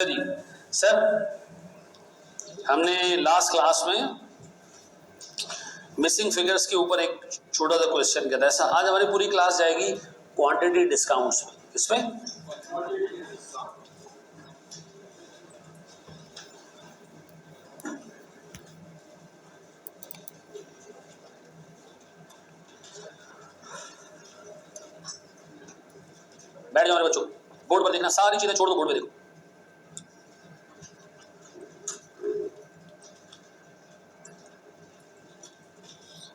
जी sir, हमने last class में missing figures के ऊपर एक छोटा सा क्वेश्चन किया था। ऐसा आज हमारी पूरी क्लास जाएगी क्वांटिटी डिस्काउंट्स में। इसमें बैठ जाओ मेरे बच्चों, बोर्ड पर देखना, सारी चीजें छोड़ दो, बोर्ड पे देखो।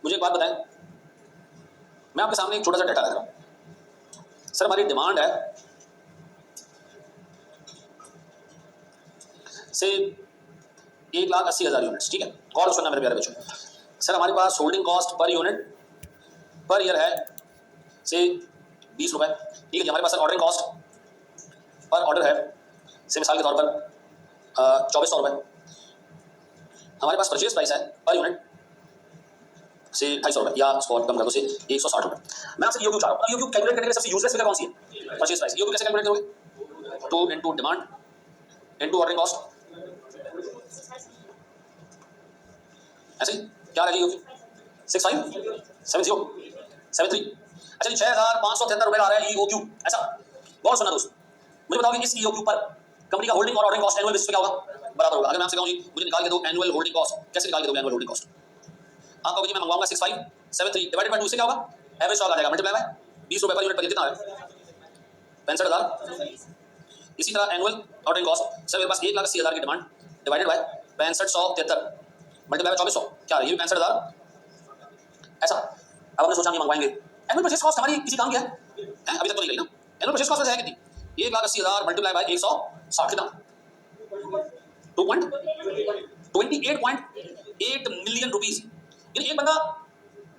मुझे एक बात बताएं, मैं आपके सामने एक छोटा सा डाटा रख रहा हूं। सर हमारी डिमांड है से 1,80,000 यूनिट्स, ठीक है। कॉल सुनना मेरे प्यारे बच्चों। सर हमारे पास holding cost per unit per year है से 20 रुपए, ठीक है। हमारे पास ऑर्डरिंग कॉस्ट पर ऑर्डर है से मिसाल के तौर पर 2400 रुपए। हमारे पास परचेज प्राइस है पर यूनिट से 250 रुपए, या स्पॉट कम कर दो से 160 रुपए। मैं आपसे ईओक्यू चाह रहा हूं। ईओक्यू कैलकुलेट करने के लिए सबसे यूजलेस फिगर कौन सी है? Purchase price. ईओक्यू कैसे कैलकुलेट करोगे? 2 into demand into ordering cost, ऐसे क्या रहेगी ईओक्यू? 657073। अच्छा जी, 6573 रुपए आ रहा है ईओक्यू। ऐसा बहुत सुना दोस्त, मुझे बताओ कि इस ईओक्यू पर कंपनी का होल्डिंग और ऑर्डरिंग कॉस्ट एनुअल बेसिस पे क्या होगा? बराबर होगा। अगर मैं आपसे कहूं जी मुझे निकाल के दो एनुअल होल्डिंग कॉस्ट, कैसे निकाल के दोगे एनुअल होल्डिंग कॉस्ट? आप कहोगे जी मैं मंगवाऊंगा 6573 डिवाइडेड बाय 2 से क्या होगा? एवरेज स्टॉक आ जाएगा, मल्टीप्लाई बाय 20 रुपए पर यूनिट पर कितना है? 65,000। इसी तरह एनुअल ऑर्डरिंग कॉस्ट, सर मेरे पास 1,80,000 की demand divided by 6573 multiply by 2400, क्या है? ये भी 65,000। ऐसा अब हमने सोचा नहीं मंगवाएंगे। एनुअल परचेज कॉस्ट हमारी किसी काम की है? अभी तक तो नहीं गई ना। एनुअल परचेज कॉस्ट है कितनी? 1,80,000 मल्टीप्लाई बाय 160, कितना? 28.8 मिलियन रुपीस। यानी एक बंदा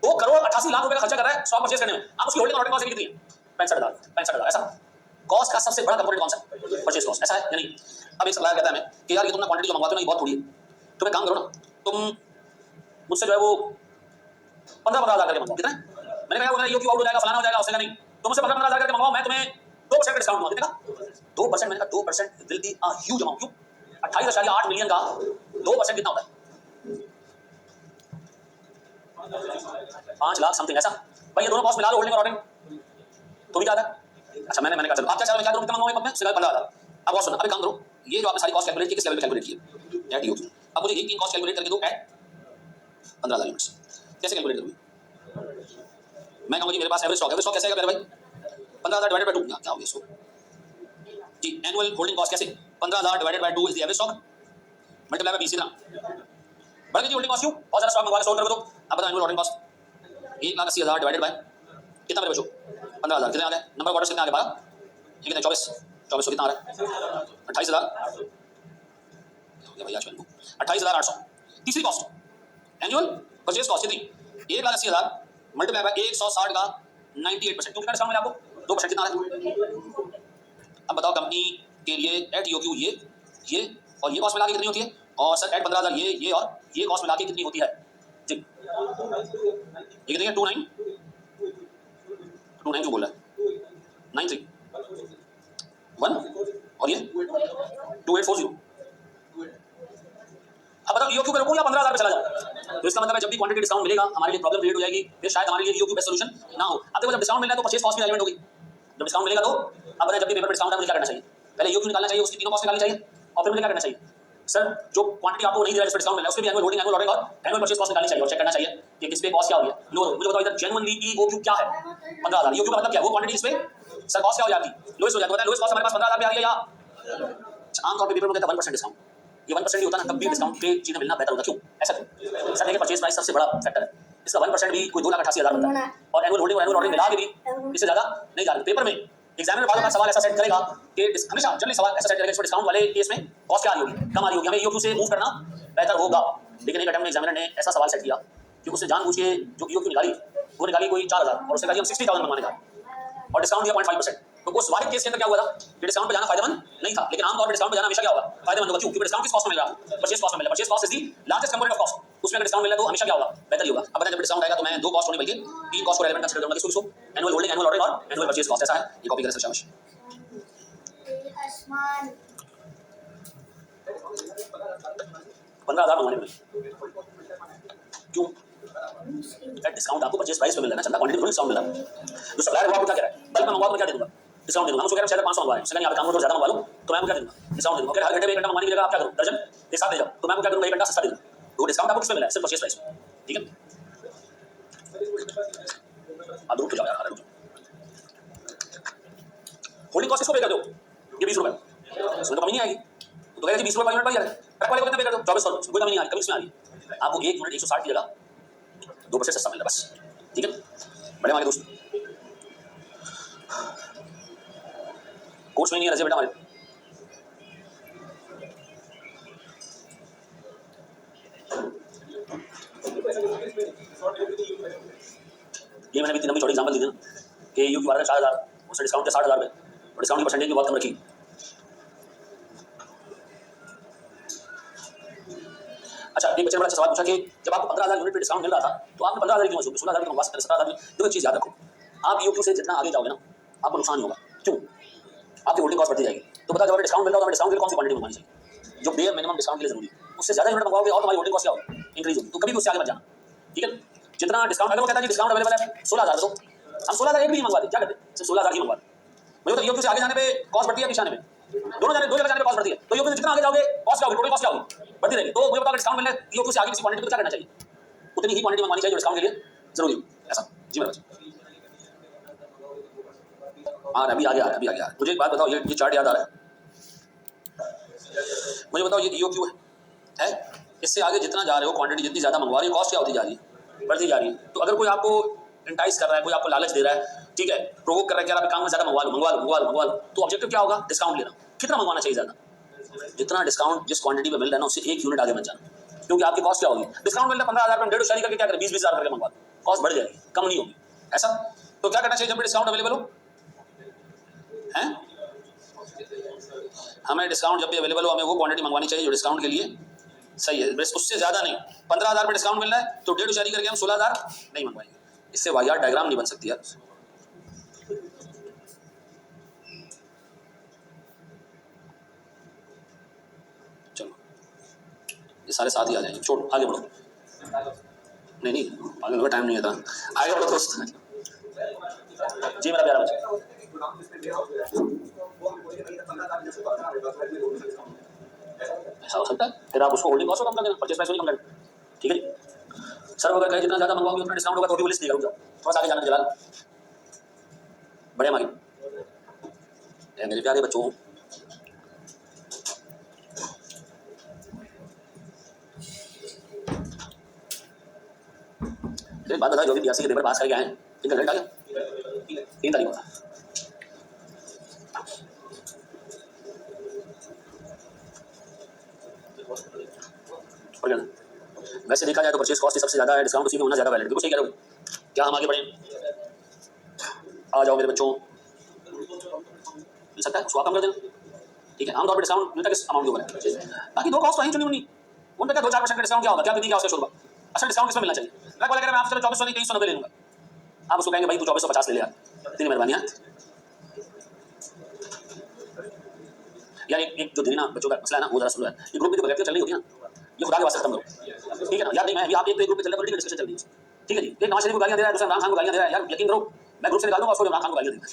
2,88,00,000 रुपए का खर्चा कर रहा है स्टॉक परचेज करने में। आप उसकी होल्डिंग और ऑर्डरिंग कॉस्ट कितनी है? 65,000। ऐसा कॉस्ट का सबसे बड़ा कंपोनेंट कौन सा है? Purchase cost. ऐसा है या नहीं? अब एक सप्लायर कहता है हमें कि यार ये तुम ना क्वांटिटी जो मंगवाते हो ना ये बहुत थोड़ी है, तुम एक काम करो ना, तुम मुझसे जो है वो 15,000 करके मंगवाओ। कितना है? मैंने कहा ये क्यों आउट हो जाएगा, फलाना हो जाएगा। उसने कहा नहीं, तुम मुझसे 15,000 करके मंगवाओ, मैं तुम्हें 2% का डिस्काउंट दूंगा। कितने का? 2%। मैंने कहा 2% will be a huge amount. क्यों? 28.8 मिलियन का 2% कितना होता है? 5 लाख समथिंग। ऐसा भाई ये दोनों कॉस्ट मिला लो, होल्डिंग और ऑर्डरिंग, तो भी क्या आता है? अच्छा मैंने कहा चलो आप क्या चाह रहे हो, मैं क्या करूं, कितना मंगवाऊं मैं? सिर्फ 15,000। अब और सुनो, अब एक काम करो, ये जो आपने सारी कॉस्ट कैलकुलेट की किस लेवल पे कैलकुलेट की है? Eight EOQ. अब मुझे एक कॉस्ट कैलकुलेट करके दो एट 15,000 यूनिट्स। कैसे कैलकुलेट करूंगी? मैं कहूंगा जी मेरे पास एवरेज स्टॉक कैसे आएगा मेरे भाई? 15,000 डिवाइडेड बाय 2, क्या हो गया इसको जी? एनुअल होल्डिंग कॉस्ट कैसे? 15,000 divided by 2 is the average stock multiply by 20 इतना बढ़ गई होल्डिंग कॉस्ट। क्यों? बहुत सारा स्टॉक मंगवा के सोल्ड कर दो। अब बताओ annual holding cost 1,80,000 divided by कितना मेरे बच्चों? 15,000। कितने आ गए? नंबर ऑफ ऑर्डर्स कितने आ गए? 12। ये कितने? 24 कितना आ रहा है? 28,000 हो गया भैया। 28,800। तीसरी कॉस्ट एनुअल परचेज कॉस्ट कितनी? 1,80,000 मल्टीप्लाई बाय 160 का 98%। क्यों? कितना डिस्काउंट मिला आपको? 2% कितना आ रहा है? अब बताओ कंपनी के लिए एट ईओक्यू ये और ये कॉस्ट मिला के कितनी होती है? और सर एट 15,000 ये और ये कॉस्ट मिला के कितनी होती है जी? ये कितनी है? 29 क्यों बोल रहा है? 93 1 और ये 2840। अब बताओ ईओक्यू पे रुकूं या 15,000 पे चला जाऊं? तो इसका मतलब है जब भी क्वांटिटी डिस्काउंट मिलेगा हमारे लिए प्रॉब्लम क्रिएट हो जाएगी, फिर शायद हमारे लिए ईओक्यू बेस्ट सॉल्यूशन ना हो। अब देखो जब डिस्काउंट मिल रहा है तो परचेज कॉस्ट भी एलिमेंट होगी। जब डिस्काउंट मिलेगा तो अब बताएं जब भी पेपर पे डिस्काउंट है मुझे क्या करना चाहिए? पहले ईओक्यू निकालना चाहिए, उसकी तीनों कॉस्ट निकालनी चाहिए, और फिर मुझे क्या करना चाहिए? सर जो क्वांटिटी आपको नहीं दे रहा है जिस पे डिस्काउंट मिल रहा है उसके भी एनुअल होल्डिंग, एनुअल ऑर्डरिंग और एनुअल परचेज कॉस्ट निकालनी चाहिए और चेक करना चाहिए कि किस पे कॉस्ट क्या हो गया लो। मुझे बताओ इधर जेन्युइनली ईओक्यू क्या है? 15,000। ईओक्यू का मतलब क्या है? वो क्वांटिटी जिस पे सर कॉस्ट क्या हो जाती है? लोएस्ट हो जाती है। बताएं लोएस्ट कॉस्ट हमारे पास 15,000 पे आ रही है या आमतौर पे पेपर में कहता है 1% डिस्काउंट। ये 1% ही होता है ना, तब भी डिस्काउंट पे चीजें मिलना बेहतर होता। क्यों? ऐसा क्यों? सर देखिए परचेज प्राइस सबसे बड़ा फैक्टर है, इसका 1% भी कोई 2,88,000 बनता है और एनुअल होल्डिंग और एनुअल ऑर्डरिंग मिला के भी इससे ज्यादा नहीं जा रहा। पेपर में एग्जामिनर बार बार सवाल ऐसा सेट करेगा कि हमेशा जनरली सवाल ऐसा सेट करेगा इसमें डिस्काउंट वाले केस में कॉस्ट क्या आ रही होगी? कम आ रही होगी, हमें ईओक्यू से मूव करना बेहतर होगा। लेकिन एक अटेम्प्ट में एग्जामिनर ने ऐसा सवाल सेट किया कि उससे जानबूझ के जो ईओक्यू निकाली वो निकाली कोई 4,000 और उससे कहा हम 60,000 बनवाने का और डिस्काउंट दिया 0.5%। तो उस वाले केस के अंदर क्या हुआ था कि डिस्काउंट पे जाना फायदेमंद नहीं था, लेकिन आमतौर पे डिस्काउंट पे जाना हमेशा क्या होगा? फायदेमंद होगा। क्यों? क्योंकि डिस्काउंट किस कॉस्ट में मिल रहा है? परचेज कॉस्ट में मिल रहा है। Purchase cost is the largest component of cost, उसमें अगर डिस्काउंट मिला तो हमेशा क्या होगा? बेहतर ही होगा। अब बताएं जब डिस्काउंट आएगा तो मैं दो कॉस्ट होने बल्कि तीन कॉस्ट को रेलेवेंट कंसीडर करूंगा। किसको? एनुअल होल्डिंग, एनुअल ऑर्डरिंग और एनुअल परचेज कॉस्ट। ऐसा है, ये कॉपी करें सर शाबाश। 15,000 मंगवाने में क्यों? डिस्काउंट आपको परचेज प्राइस पे मिल रहा है ना, चंदा क्वांटिटी में डिस्काउंट मिल रहा है। जो सप्लायर है वो आपको क्या कह रहा है, बल्क में मंगवा तो मैं क्या दे दूंगा, डिस्काउंट दे दूंगा। हम उसको कह रहे हैं 6,500 मंगवा रहे हैं, उससे यहाँ पे काम करो ज्यादा मंगवा लो तो मैं आपको क्या दे दूंगा, डिस्काउंट दे दूंगा। हर घंटे में 1 घंटा मंगवाने की जगह आप क्या करो, दर्जन एक साथ ले जाओ तो मैं आपको क्या करूंगा, 1 घंटा सस्ता दे दूंगा। तो डिस्काउंट आपको किस पे मिला है, सिर्फ परचेज प्राइस में। ठीक है, आप रुक जाओ यार, रुक जाओ। होल्डिंग कॉस्ट किसको पे कर दो, ये 20 रुपए, इसमें तो कमी नहीं आएगी। तो कह 20 रुपए पर यूनिट बढ़ जाएगा, ट्रक वाले को कितना पे कर दो, 2400, कोई कमी नहीं आ रही, कमी इसमें आ रही है। आपको 1 यूनिट 160 की जगह 2% सस्ता मिल रहा है बस। ठीक है, बड़े हमारे दोस्त कोर्स में नहीं है रजे बेटा हमारे। ये मैंने भी 3 लंबी चौड़ी एग्जांपल दी थी ना कि यू की 40,000 उससे डिस्काउंट के 60,000 पे, और डिस्काउंट की परसेंटेज भी बहुत कम रखी। अच्छा, एक बच्चे ने बड़ा अच्छा सवाल पूछा कि जब आपको 15,000 यूनिट पे डिस्काउंट मिल रहा था तो आपने 15,000 क्यों वसूल, 16,000 क्यों, 17,000 क्यों? देखो एक चीज याद रखो, आप ईओक्यू से जितना आगे जाओगे ना आपको नुकसान ही होगा। क्यों? आपकी होल्डिंग कॉस्ट बढ़ती जाएगी। तो पता जब डिस्काउंट मिल रहा है तो डिस्काउंट के लिए कौन सी क्वांटिटी मंगवानी चाहिए, जो बेयर मिनिमम डिस्काउंट के लिए जरूरी है। उससे ज्यादा यूनिट मंगवाओगे और तुम्हारी होल्डिंग कॉस्ट क्या होगी, इंक्रीज होगी। तो कभी भी उससे आगे मत जाना। ठीक है, जितना डिस्काउंट, अगर वो कहता है कि डिस्काउंट अवेलेबल है 16,000 तो हम 16,000 एक भी नहीं मंगवाते, क्या करते, सिर्फ 16,000 ही मंगवाते। मुझे तो ईओक्यू से आगे जाने पे कॉस्ट बढ़ती है, पीछे आने पे दो जगह जाने पे कॉस्ट बढ़ती है। तो ईओक्यू से जितना आगे जाओगे कॉस्ट क्या होगी, टोटल कॉस्ट क्या होगी, बढ़ती रहेगी। तो मुझे बताओ डिस्काउंट मिलने ईओक्यू से आगे किसी क्वांटिटी को क्या करना चाहिए, उतनी ही क्वांटिटी मंगवानी चाहिए जो डिस्काउंट के लिए जरूरी हो। ऐसा जी मेरा बच्चा। हाँ अभी आ गया, अभी आ गया। मुझे एक बात बताओ, ये चार्ट याद आ रहा है मुझे, बताओ ये ईओक्यू है, इससे आगे जितना जा रहे हो क्वांटिटी जितनी ज्यादा मंगवा रही हो, कॉस्ट क्या होती जा रही है, बढ़ती जा रही है। तो अगर कोई आपको इंटाइस कर रहा है, कोई आपको लालच दे रहा है, ठीक है, प्रोवोक कर रहा है कि यार आप काम में ज्यादा मंगवा लो मंगवा लो मंगवा लो मंगवा लो, तो ऑब्जेक्टिव क्या होगा, डिस्काउंट लेना। कितना मंगवाना चाहिए ज्यादा, जितना डिस्काउंट जिस क्वांटिटी पे मिल रहा है ना उससे 1 यूनिट आगे मत जाना, क्योंकि आपकी कॉस्ट क्या होगी, डिस्काउंट मिल रहा है 15,000 में 1.5 करके क्या करें, 20,000 करके मंगवा, कॉस्ट बढ़ जाएगी, कम नहीं होगी। ऐसा तो क्या करना चाहिए जब भी डिस्काउंट अवेलेबल हो, हैं हमें डिस्काउंट जब भी अवेलेबल हो हमें वो क्वांटिटी मंगवानी चाहिए जो डिस्काउंट के लिए सही है, बस उससे ज्यादा नहीं। 15,000 पे डिस्काउंट मिल रहा है तो 1.5 करके हम 16,000 नहीं मंगवाएंगे, इससे वाहियात डायग्राम नहीं बन सकती यार। चलो ये सारे साथ ही आ जाएंगे, छोड़ आगे बढ़ो। नहीं नहीं आगे बढ़ो, टाइम नहीं है था, आगे बढ़ो दोस्त। जी मेरा प्यारा बच्चा, ऐसा हो सकता है, फिर आप उसको होल्डिंग कॉस्ट कम कर देना, परचेज प्राइस कम कर देना। ठीक है जी सर, अगर कहीं जितना ज्यादा मंगवाओगे उतना डिस्काउंट होगा, तो भी लिस्ट नहीं करूँगा, थोड़ा सा आगे जाना जलाल। बड़े हमारी मेरे प्यारे बच्चों, एक बात बता, जो भी 82 के पेपर पास करके आए इनका रिजल्ट आ गया 3 तारीख को। वैसे देखा जाए तो परचेज कॉस्ट सबसे ज्यादा है, डिस्काउंट उसी में होना ज्यादा वैलिड। बिल्कुल सही कह रहे हो, क्या हम आगे बढ़े, आ जाओ मेरे बच्चों, मिल सकता है उसको आप कम कर देना। ठीक है, आमतौर पर डिस्काउंट मिलता है किस अमाउंट के ऊपर है, बाकी दो कॉस्ट तो चुनी उन्हीं, उन पे क्या 2-4% का डिस्काउंट क्या होगा, क्या बिक्री क्या उसका शुरू, असल डिस्काउंट किसमें मिलना चाहिए। ट्रक वाले कह रहे हैं मैं आपसे 2400 नहीं 2390 ले लूंगा, आप उसको कहेंगे भाई तू 2450 ले ले यार, इतनी मेहरबानी यार। एक जो दिन ना बच्चों का मसला है ना वो जरा सुन लो यार, ये ग्रुप में जो बगैर चल रही होती है ना, ये खुदा के वास्ते खत्म करो। ठीक है ना यार, नहीं मैं अभी आप एक ग्रुप में चल रहा है, पॉलिटिकल डिस्कशन चल रही है, ठीक है जी, एक नवाज शरीफ को गालियां दे रहा है, दूसरा इमरान खान को गालियां दे रहा है, यार यकीन करो मैं ग्रुप से निकाल दूंगा उसको, इमरान खान को गालियां दूंगा।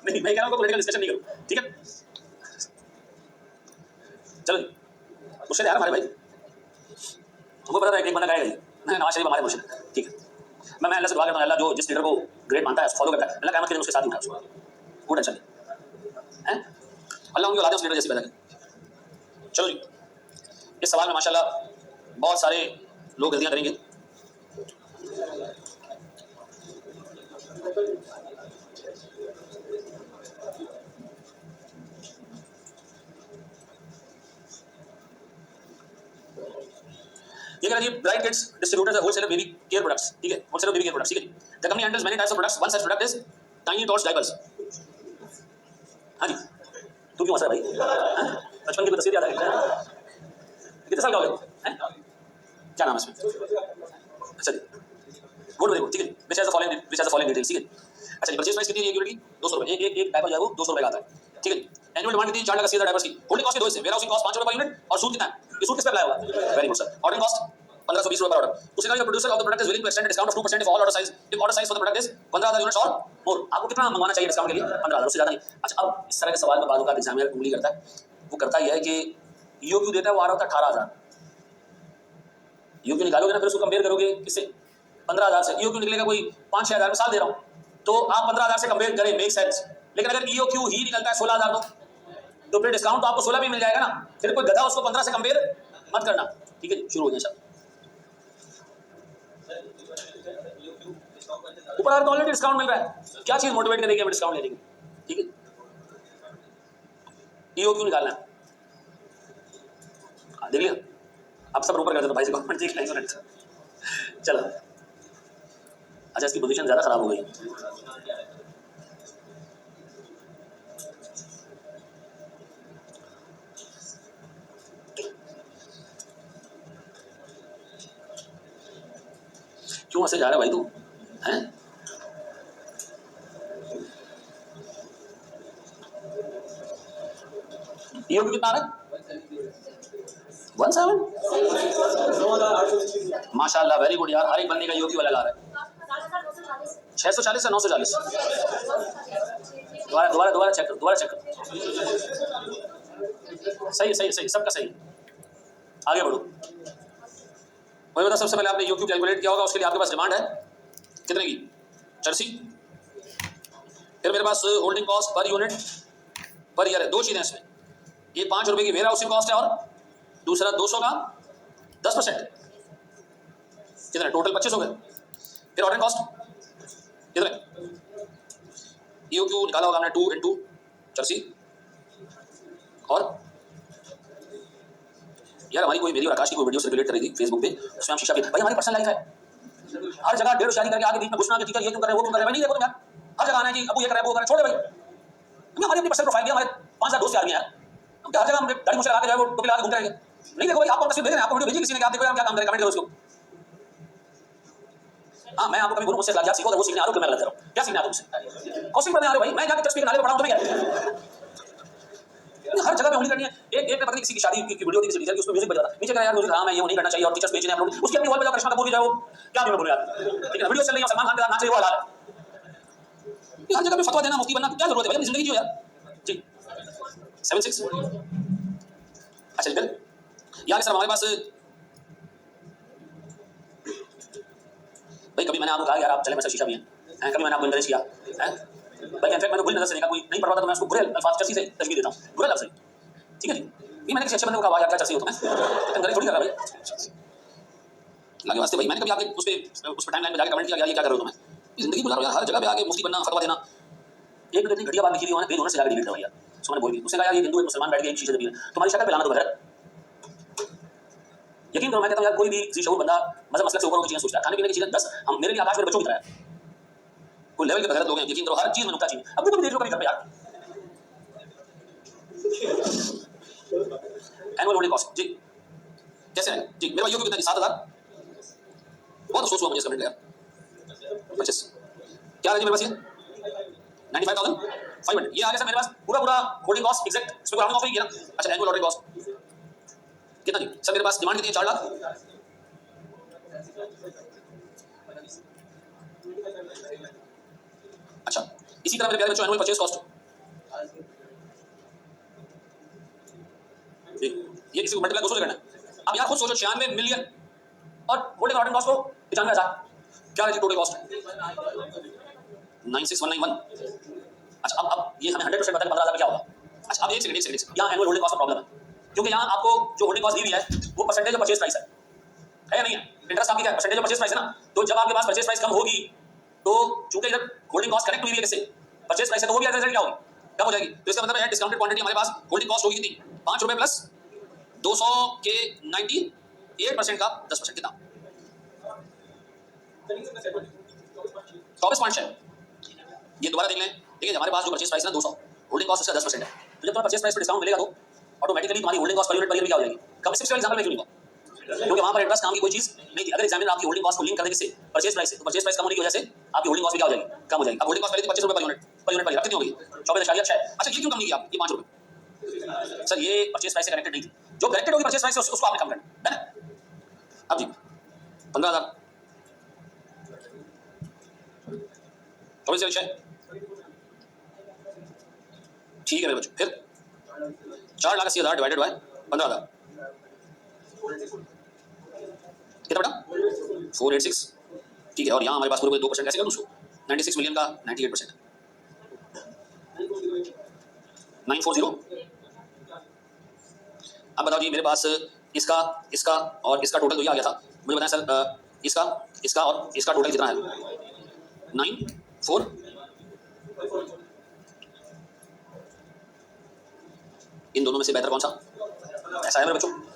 नहीं मैं कह रहा हूँ पॉलिटिकल डिस्कशन नहीं करो, ठीक है। चलो मुर्शिद यार हमारे भाई, तुमको पता था एक बंदा गाएगा, नवाज शरीफ हमारे मुर्शिद, ठीक है। मैं अल्लाह से दुआ करता हूँ, अल्लाह जो जिस लीडर को ग्रेट मानता है फॉलो करता है, अल्लाह क़यामत के दिन उसके साथ उठा उसको, कोई टेंशन नहीं है, अल्लाह उनकी औलाद उस लीडर जैसी पैदा करे। चलो जी, इस सवाल में माशाल्लाह बहुत सारे लोग गलतियां करेंगे। ये कह रहा जी ब्राइट किड्स डिस्ट्रीब्यूटर्स है होलसेलर बेबी केयर प्रोडक्ट्स, ठीक है, होलसेलर बेबी केयर प्रोडक्ट्स, ठीक है। The company handles many types of products, one such product is tiny tots diapers. हाँ जी, तू क्यों हंस रहा है भाई, बचपन की कोई तस्वीर याद आ गई, कितने साल का हो गया हैं, क्या नाम है इसमें, अच्छा जी गुड वेरी गुड, ठीक है। Which has the following details, ठीक है। अच्छा जी परचेज प्राइस कितनी है एक यूनिट की, 200 रुपये, एक डायपर जो है वो 200 रुपये का आता है, ठीक है। एनुअल डिमांड कितनी 4 लाख 80,000 ड्राइवर्स की। होल्डिंग कॉस्ट के दो हिस्से, वेयरहाउसिंग कॉस्ट 5 रुपए पर यूनिट और सूद कितना है, ये सूद किस पे अप्लाई होगा, very good sir. Ordering cost 1520 रुपए पर ऑर्डर। उसके बाद producer of the product is willing to extend discount of 2% for all order size if order size for the product is 15,000 units और मोर। आपको कितना मंगवाना चाहिए डिस्काउंट के लिए, 15,000 उससे ज्यादा नहीं। अच्छा, अब इस तरह के सवाल में बाद एग्जामिनर उंगली करता है, वो करता ही है कि ईओक्यू देता है, वो आ रहा होता है 18,000। ईओक्यू निकालोगे ना, फिर उसको कंपेयर करोगे किससे, 15,000 से। ईओक्यू निकलेगा कोई 5-6,000 में, साल दे रहा हूं, तो आप 15,000 से कंपेयर करें, मेक सेंस। लेकिन अगर ईओक्यू ही निकलता है 16,000 तो फिर डिस्काउंट तो आपको 16 भी मिल जाएगा ना, फिर कोई गधा उसको 15 से कंपेयर मत करना। ठीक है, शुरू हो जाए सर। ऊपर ऑलरेडी डिस्काउंट मिल रहा है, क्या चीज मोटिवेट करेगी हमें डिस्काउंट लेने की। ठीक है, ईओक्यू निकालना है, देख लिया। अब सब ऊपर कर देना भाई से कमेंट देख लेंगे। चलो, अच्छा इसकी पोजीशन ज्यादा खराब हो गई। क्यों ऐसे जा रहा है भाई तू, हैं? ईओक्यू कितना आ रहा है, 17। माशाल्लाह, वेरी गुड यार, हर एक बंदे का ईओक्यू अलग आ रहा है। 640 से 940। दोबारा चेक करो, सही, सबका सही। आगे बढ़ो। वही बता, सबसे पहले आपने ईओक्यू कैलकुलेट किया होगा, उसके लिए आपके पास डिमांड है कितने की, चर्सी। फिर मेरे पास holding cost per unit per year है, दो चीजें इसमें, ये 5 रुपए की वेयर हाउसिंग कॉस्ट है और दूसरा 200 का 10%, कितने टोटल 25 हो गए। फिर ऑर्डरिंग कॉस्ट कितने, ईओक्यू निकाला होगा हमने 2 into चर्सी। और यार हमारी कोई, मेरी और आकाश की कोई वीडियो सर्कुलेट कर रही थी फेसबुक पे, उसमें हम शीशा भी, भाई हमारी पर्सनल लाइफ है, हर जगह डेढ़ शादी करके आगे बीच में घुसना कि ठीक है ये क्यों कर रहे हो वो क्यों कर रहे हो, नहीं देखो तुम यार, हर जगह आना है जी, अब ये कर रहे हो वो कर रहे हो, छोड़ दे भाई। हमारी अपनी पर्सनल प्रोफाइल है, हमारे 5,000 दोस्त यार भी हैं, हम क्या हर जगह हम गाड़ी मुझे लगा के जो है वो टोपी लगा के घूमते रहेंगे। नहीं देखो भाई, आपको तस्वीर भेज रहे हैं, आपको वीडियो भेजी किसी ने, आप देखो हम क्या काम करें, कमेंट करो उसको। हाँ, मैं आपको कभी बोलूं मुझसे क्या सीखो, अगर वो सीखने आ रहे हो तो मैं गलत कर रहा हूं, क्या सीखना है तुमसे, कॉस्टिंग पढ़ने आ रहे हो भाई, मैं जाके चर्च पे नाले पे पढ़ा हूं, तुम्हें क्या, हर जगह पे उंगली करनी है। एक पता नहीं किसी की शादी की वीडियो थी किसी टीचर की, उसमें म्यूजिक बज रहा था, नीचे कहा यार म्यूजिक हराम है, ये नहीं करना चाहिए, और टीचर्स बेच रहे हैं अपलोड, उसकी अपनी वॉल पे जाकर करिश्मा कपूर की जाए, वो क्या भी मैं बोलूं यार, ठीक है वीडियो चल रही है सलमान खान के साथ नाच रही है, वो हलाल है। हर जगह पे फतवा देना, मुफ्ती बनना, क्या जरूरत है भाई, अपनी जिंदगी जियो यार। जी 76। अच्छा फिर यार सर हमारे पास भाई, कभी मैंने आपको कहा यार आप चले मेरे साथ शीशा भी है, कभी मैंने आपको एनकरेज किया है भाई, इनफैक्ट मैंने बुरी नजर से देखा, कोई नहीं पढ़ रहा था तो मैं उसको बुरे अल्फाज चर्सी से तशबीह देता हूं, बुरा लफ्ज़ है, ठीक है जी। ये मैंने किसी अच्छे बंदे को कहा यार क्या चर्सी हो तुम्हें, एनकरेज थोड़ी कर रहा भाई, लगे वास्ते भाई। मैंने कभी आके उस पे टाइमलाइन में जाके कमेंट किया यार ये क्या कर रहे हो तुम्हें, जिंदगी गुजारो यार, हर जगह पे आके मुफ्ती बनना, फतवा देना। एक मिनट इतनी घटिया बात लिखी थी उन्होंने, पेज ओनर से जाकर डिलीट करवाई यार, सो मैंने बोल दी, उसने कहा यार ये हिंदू एक मुसलमान बैठ के एक शीशे से पी रहे, तुम्हारी शक्ल पे लाना तो बहर। यकीन करो मैं कहता हूं यार, कोई भी ज़ी-शऊर बंदा मज़हब मसलक से ऊपर की चीजें सोचता है, खाने पीने की चीजें 10, हम मेरे लिए आकाश मेरे बच्चों की तरह है, कोई लेवल के बगैर लोग हैं, यकीन करो हर चीज में नुक्ता चीनी। अब भी देख लो कभी घर पे यार, एनुअल होल्डिंग कॉस्ट जी कैसे है जी, मेरा ईओक्यू कितना जी 7,000, बहुत अफसोस हुआ मुझे इस कमेंट का यार, 25 क्या है जी मेरे पास, ये 95,500 ये आ गया सर मेरे पास, पूरा होल्डिंग कॉस्ट एग्जैक्ट, इसमें राउंडिंग ऑफ ही किया ना। अच्छा एनुअल होल्डिंग कॉस्ट कितना जी सर, मेरे पास डिमांड कितनी है 4 लाख। अच्छा इसी तरह मेरे प्यारे बच्चों एनुअल परचेज कॉस्ट जी, ये किसी को मल्टीप्लाई 200 से करना है। अब यार खुद सोचो 96 मिलियन और होल्डिंग ऑर्डर कॉस्ट को 95,000, क्या है जी टोटल कॉस्ट 96191। अच्छा अब ये हमें 100% पता है 15,000 क्या होगा। अच्छा अब एक सेकंड यहाँ एनुअल होल्डिंग कॉस्ट का प्रॉब्लम है, क्योंकि यहाँ आपको जो होल्डिंग कॉस्ट दी हुई है वो परसेंटेज ऑफ परचेज प्राइस है या नहीं है, इंटरेस्ट आपकी क्या है, परसेंटेज ऑफ परचेज प्राइस है ना। तो जब आपके पास परचेज प्राइस कम होगी तो चूंकि इधर होल्डिंग कॉस्ट कनेक्ट हुई है किससे, परचेज प्राइस है, तो वो भी रिजल्ट क्या होगी, कम हो जाएगी। तो इसका मतलब है डिस्काउंटेड क्वांटिटी हमारे पास होल्डिंग कॉस्ट होगी कितनी, 5 रुपए प्लस 200 के 98% का 10% कितना 24.6। ये दोबारा देख लें, ठीक है हमारे पास जो परचेज प्राइस है ना 200, होल्डिंग कॉस्ट उसका 10% है, तो जब तुम्हारा परचेज प्राइस पर डिस्काउंट मिलेगा तो ऑटोमेटिकली तुम्हारी होल्डिंग कॉस्ट पर यूनिट क्या हो जाएगी कम। सिर्फ एग्जांपल में क्यों नहीं हुआ, क्योंकि वहां पर इंटरेस्ट नाम की कोई चीज नहीं थी। अगर एग्जामिनर आपकी होल्डिंग कॉस्ट को लिंक कर दे किससे, परचेज प्राइस से, तो परचेज प्राइस कम होने की वजह से आपकी होल्डिंग कॉस्ट भी क्या हो जाएगी, कम हो जाएगी। अब होल्डिंग कॉस्ट पहले थी 25 रुपए पर यूनिट, कितनी हो गई 24.6। अच्छा ये क्यों कम नहीं किया, ये 5 रुपए सर ये परचेज प्राइस से कनेक्टेड नहीं थी, जो कनेक्टेड होगी परचेज प्राइस से उसको आपने कम करना है ना। अब जी 15,000 24 विषय, ठीक है मेरे बच्चों। फिर 4,80,000 डिवाइडेड बाय 15,000 कितना बेटा 486, ठीक है। और यहाँ हमारे पास पूरे 2% कैसे कर दूँ उसको, 96 मिलियन का 98%, 940। अब बताओ जी मेरे पास इसका इसका और इसका टोटल तो ये आ गया था, मुझे बताएं सर इसका इसका और इसका टोटल कितना है, 94। इन दोनों में से बेहतर कौन सा, ऐसा है मेरे बच्चों।